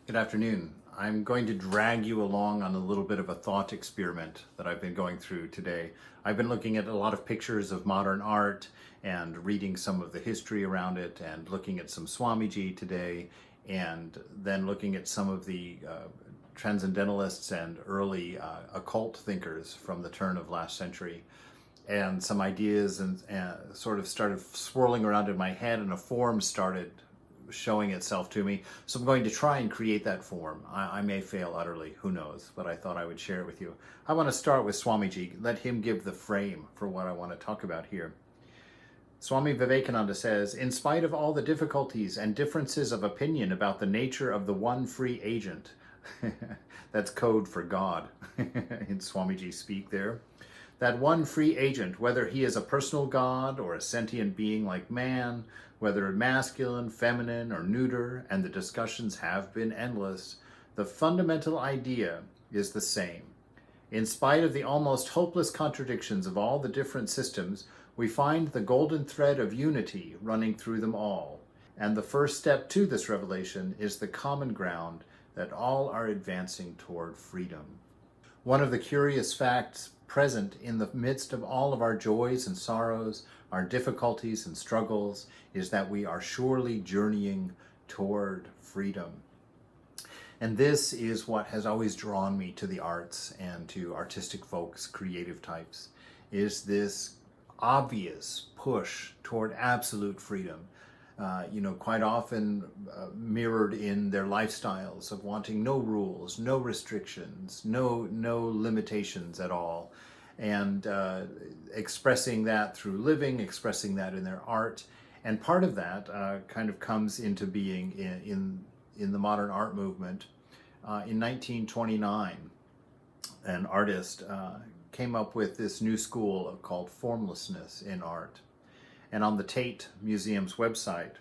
Good afternoon. I'm going to drag you along on a little bit of a thought experiment that I've been going through today. I've been looking at a lot of pictures of modern art and reading some of the history around it and looking at some Swamiji today and then looking at some of the transcendentalists and early occult thinkers from the turn of last century. And some ideas and sort of started swirling around in my head, and a form started showing itself to me. So I'm going to try and create that form. I may fail utterly, who knows, but I thought I would share it with you. I want to start with Swamiji, let him give the frame for what I want to talk about here. Swami Vivekananda says, in spite of all the difficulties and differences of opinion about the nature of the one free agent, that's code for God in Swamiji speak there, that one free agent, whether he is a personal God or a sentient being like man, whether masculine, feminine, or neuter, and the discussions have been endless, the fundamental idea is the same. In spite of the almost hopeless contradictions of all the different systems, we find the golden thread of unity running through them all. And the first step to this revelation is the common ground that all are advancing toward freedom. One of the curious facts present in the midst of all of our joys and sorrows, our difficulties and struggles, is that we are surely journeying toward freedom. And this is what has always drawn me to the arts and to artistic folks, creative types, is this obvious push toward absolute freedom. Quite often mirrored in their lifestyles of wanting no rules, no restrictions, no limitations at all, and expressing that through living, expressing that in their art. And part of that kind of comes into being in the modern art movement. In 1929, an artist came up with this new school called formlessness in art. And on the Tate Museum's website,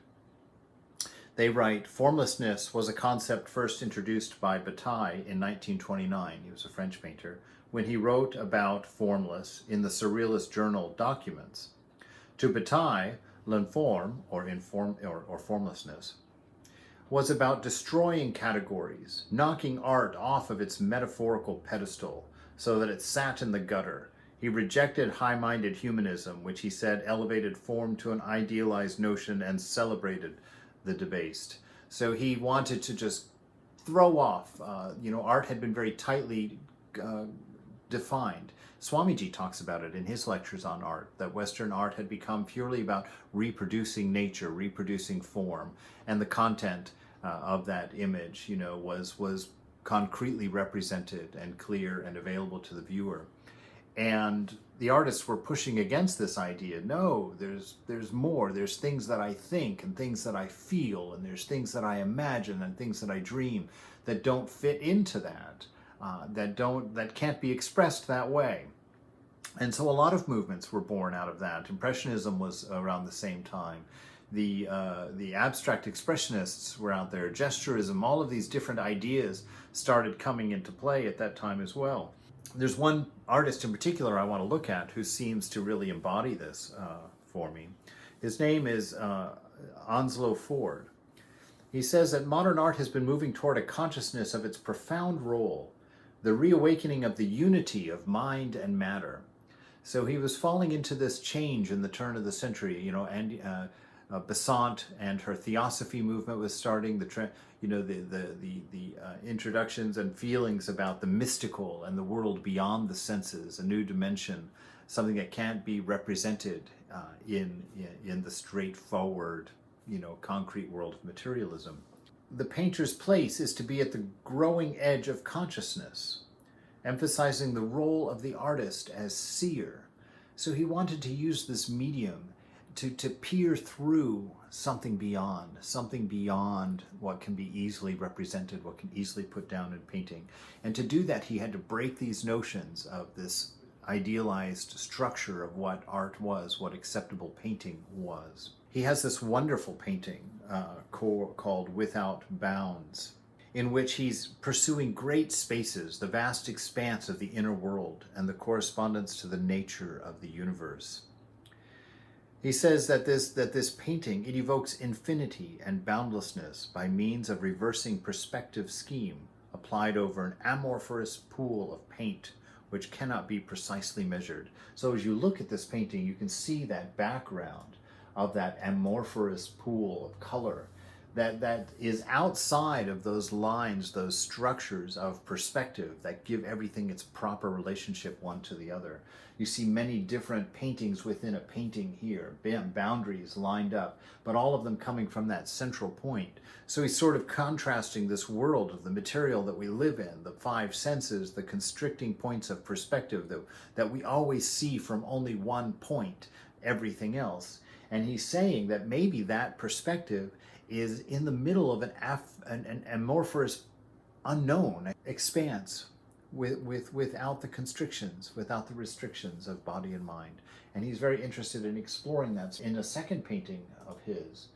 they write, formlessness was a concept first introduced by Bataille in 1929. He was a French painter, when he wrote about formless in the Surrealist journal Documents. To Bataille, l'informe, or formlessness, was about destroying categories, knocking art off of its metaphorical pedestal so that it sat in the gutter. He rejected high-minded humanism, which he said elevated form to an idealized notion and celebrated the debased. So he wanted to just throw off, art had been very tightly defined. Swamiji talks about it in his lectures on art, that Western art had become purely about reproducing nature, reproducing form, and the content of that image, was concretely represented and clear and available to the viewer. And the artists were pushing against this idea. No, there's more. There's things that I think and things that I feel, and there's things that I imagine and things that I dream that don't fit into that, that can't be expressed that way. And so a lot of movements were born out of that. Impressionism was around the same time. The abstract expressionists were out there. Gesturism, all of these different ideas started coming into play at that time as well. There's one artist in particular I want to look at who seems to really embody this for me. His name is Onslow Ford. He says that modern art has been moving toward a consciousness of its profound role, the reawakening of the unity of mind and matter. So he was falling into this change in the turn of the century, and Besant and her Theosophy movement was starting, the introductions and feelings about the mystical and the world beyond the senses, a new dimension, something that can't be represented in the straightforward, concrete world of materialism. The painter's place is to be at the growing edge of consciousness, emphasizing the role of the artist as seer. So he wanted to use this medium to peer through something beyond what can be easily represented, what can easily put down in painting. And to do that, he had to break these notions of this idealized structure of what art was, what acceptable painting was. He has this wonderful painting called Without Bounds, in which he's pursuing great spaces, the vast expanse of the inner world, and the correspondence to the nature of the universe. He says that this painting, it evokes infinity and boundlessness by means of reversing perspective scheme applied over an amorphous pool of paint which cannot be precisely measured. So as you look at this painting, you can see that background of that amorphous pool of color that is outside of those lines, those structures of perspective that give everything its proper relationship one to the other. You see many different paintings within a painting here, boundaries lined up, but all of them coming from that central point. So he's sort of contrasting this world of the material that we live in, the five senses, the constricting points of perspective that we always see from only one point, everything else. And he's saying that maybe that perspective is in the middle of an amorphous, unknown expanse without the constrictions, without the restrictions of body and mind. And he's very interested in exploring that. In a second painting of his,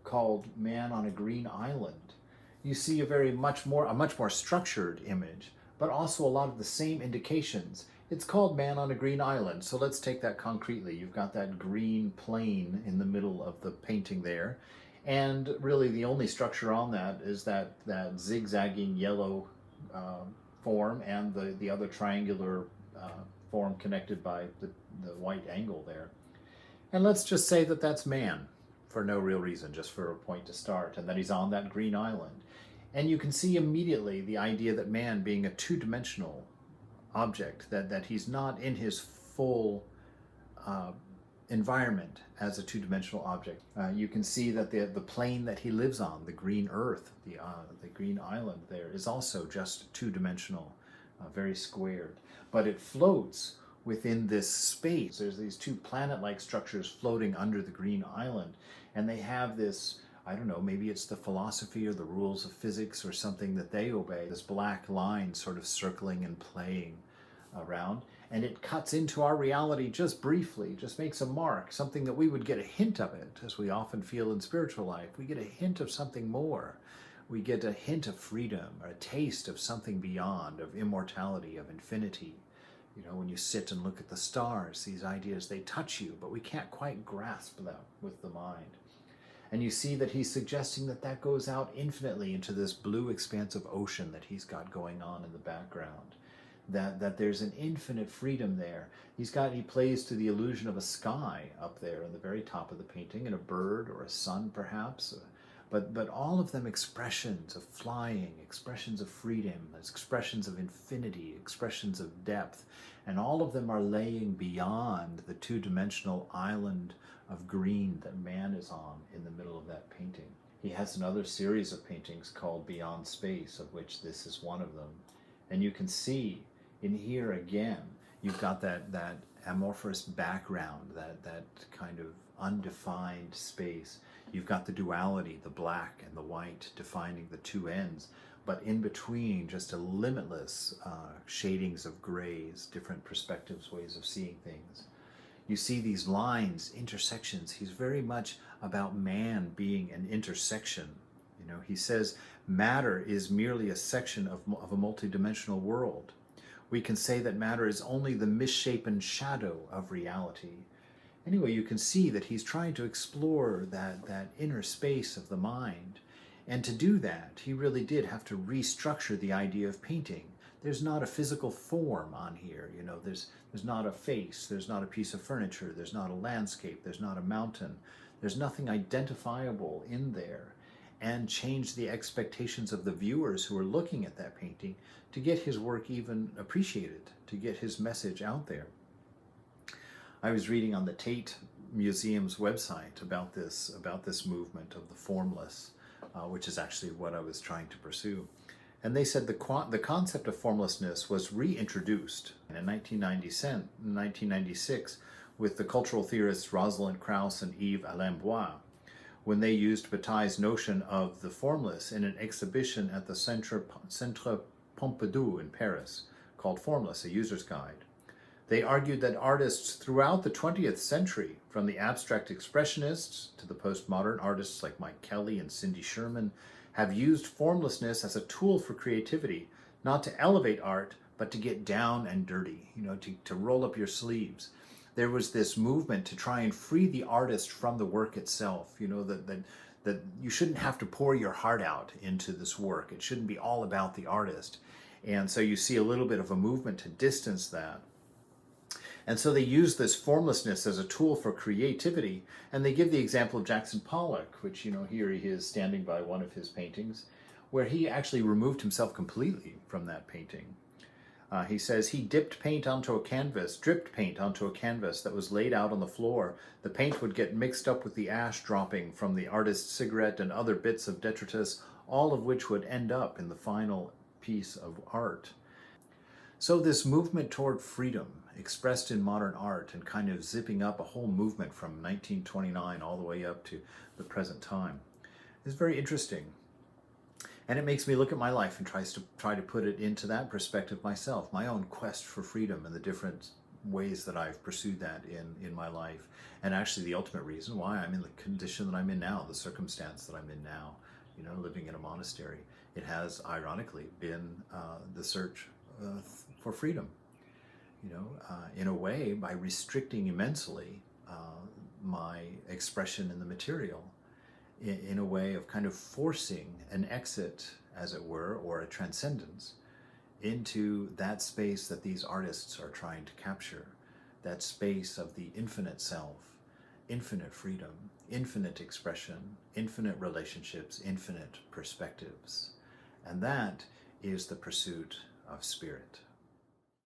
called Man on a Green Island, you see a much more structured image, but also a lot of the same indications. It's called Man on a Green Island, so let's take that concretely. You've got that green plain in the middle of the painting there, and really the only structure on that is that zigzagging yellow form and the other triangular form connected by the white angle there. And let's just say that that's man, for no real reason, just for a point to start, and that he's on that green island. And you can see immediately the idea that man being a two-dimensional object, that he's not in his full environment as a two-dimensional object. You can see that the plane that he lives on, the green earth, the green island there, is also just two-dimensional, very squared. But it floats within this space. There's these two planet-like structures floating under the green island, and they have this, I don't know, maybe it's the philosophy or the rules of physics or something that they obey, this black line sort of circling and playing around, and it cuts into our reality just briefly, just makes a mark, something that we would get a hint of it, as we often feel in spiritual life. We get a hint of something more. We get a hint of freedom, or a taste of something beyond, of immortality, of infinity. You know, when you sit and look at the stars, these ideas, they touch you, but we can't quite grasp them with the mind. And you see that he's suggesting that goes out infinitely into this blue expanse of ocean that he's got going on in the background. That there's an infinite freedom there. He plays to the illusion of a sky up there in the very top of the painting, and a bird or a sun perhaps. But all of them expressions of flying, expressions of freedom, expressions of infinity, expressions of depth. And all of them are laying beyond the two-dimensional island of green that man is on in the middle of that painting. He has another series of paintings called Beyond Space, of which this is one of them. And you can see in here again, you've got that amorphous background, that kind of undefined space. You've got the duality, the black and the white, defining the two ends, but in between, just a limitless shadings of grays, different perspectives, ways of seeing things. You see these lines, intersections. He's very much about man being an intersection. You know, he says matter is merely a section of a multidimensional world. We can say that matter is only the misshapen shadow of reality. Anyway, you can see that he's trying to explore that inner space of the mind. And to do that, he really did have to restructure the idea of painting. There's not a physical form on here, you know, there's not a face, there's not a piece of furniture, there's not a landscape, there's not a mountain, there's nothing identifiable in there. And change the expectations of the viewers who are looking at that painting to get his work even appreciated, to get his message out there. I was reading on the Tate Museum's website about this movement of the formless, which is actually what I was trying to pursue. And they said the concept of formlessness was reintroduced in 1996 with the cultural theorists Rosalind Krauss and Yves Alembois, when they used Bataille's notion of the formless in an exhibition at the Centre Pompidou in Paris called Formless, a User's Guide. They argued that artists throughout the 20th century, from the abstract expressionists to the postmodern artists like Mike Kelly and Cindy Sherman, have used formlessness as a tool for creativity, not to elevate art, but to get down and dirty, you know, to roll up your sleeves. there was this movement to try and free the artist from the work itself. That you shouldn't have to pour your heart out into this work. It shouldn't be all about the artist. And so you see a little bit of a movement to distance that. And so they use this formlessness as a tool for creativity. And they give the example of Jackson Pollock, which, here he is standing by one of his paintings, where he actually removed himself completely from that painting. He says he dripped paint onto a canvas that was laid out on the floor. The paint would get mixed up with the ash dropping from the artist's cigarette and other bits of detritus, all of which would end up in the final piece of art. So this movement toward freedom, expressed in modern art and kind of zipping up a whole movement from 1929 all the way up to the present time, is very interesting. And it makes me look at my life and try to put it into that perspective myself, my own quest for freedom and the different ways that I've pursued that in my life. And actually the ultimate reason why I'm in the condition that I'm in now, the circumstance that I'm in now, living in a monastery. It has, ironically, been the search for freedom. In a way, by restricting immensely my expression in the material, in a way of kind of forcing an exit, as it were, or a transcendence into that space that these artists are trying to capture, that space of the infinite self, infinite freedom, infinite expression, infinite relationships, infinite perspectives. And that is the pursuit of spirit.